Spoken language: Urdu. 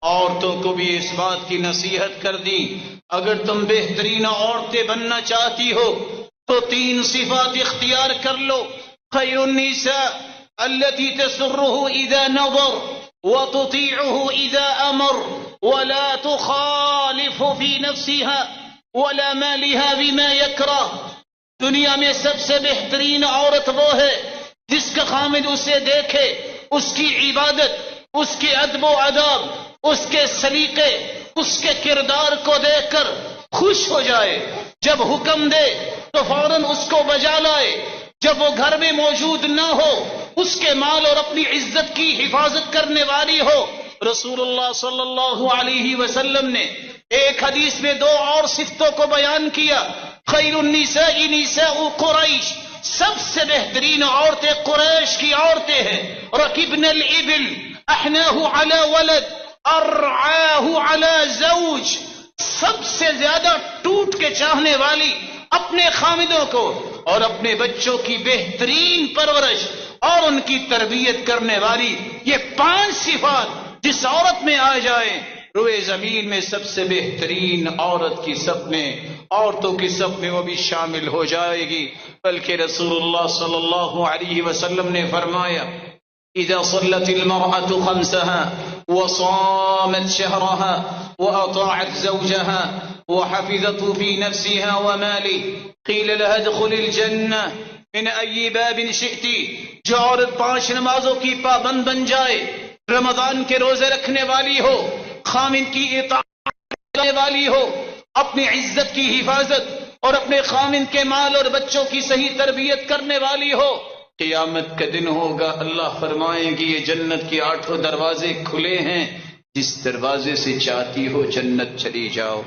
عورتوں کو بھی اس بات کی نصیحت کر دی، اگر تم بہترین عورتیں بننا چاہتی ہو تو 3 صفات اختیار کر لو۔ خیر النساء التي تسره اذا نظر وتطيعه اذا امر ولا تخالف في نفسها ولا مالها بما يكره۔ دنیا میں سب سے بہترین عورت وہ ہے جس کا خامد اسے دیکھے، اس کی عبادت، اس کے ادب و آداب، اس کے سلیقے، اس کے کردار کو دیکھ کر خوش ہو جائے، جب حکم دے تو فوراً اس کو بجا لائے، جب وہ گھر میں موجود نہ ہو اس کے مال اور اپنی عزت کی حفاظت کرنے والی ہو۔ رسول اللہ صلی اللہ علیہ وسلم نے ایک حدیث میں 2 اور صفتوں کو بیان کیا۔ خیر النساء نساء قریش، سب سے بہترین عورتیں قریش کی عورتیں ہیں۔ رکبن الابل احناہ علی ولد ارعاہ علی زوج، سب سے زیادہ ٹوٹ کے چاہنے والی، اپنے خامدوں کو اور اپنے بچوں کی بہترین پرورش اور ان کی تربیت کرنے والی۔ یہ 5 صفات جس عورت میں آ جائیں، روئے زمین میں سب سے بہترین عورت کی صف میں، عورتوں کی صف میں وہ بھی شامل ہو جائے گی۔ بلکہ رسول اللہ صلی اللہ علیہ وسلم نے فرمایا، اذا صلت المرأة 5 وصامت شهرها وأطاعت زوجها وحفظت في نفسها وماله قيل لها ادخل الجنة من أي باب شئت۔ جو عورت 5 نمازوں کی پابند بن جائے، رمضان کے روزے رکھنے والی ہو، خامن کی اطاعت کرنے والی ہو، اپنی عزت کی حفاظت اور اپنے خامن کے مال اور بچوں کی صحیح تربیت کرنے والی ہو، قیامت کا دن ہوگا، اللہ فرمائیں گے یہ جنت کے 8 دروازے کھلے ہیں، جس دروازے سے چاہتی ہو جنت چلی جاؤ۔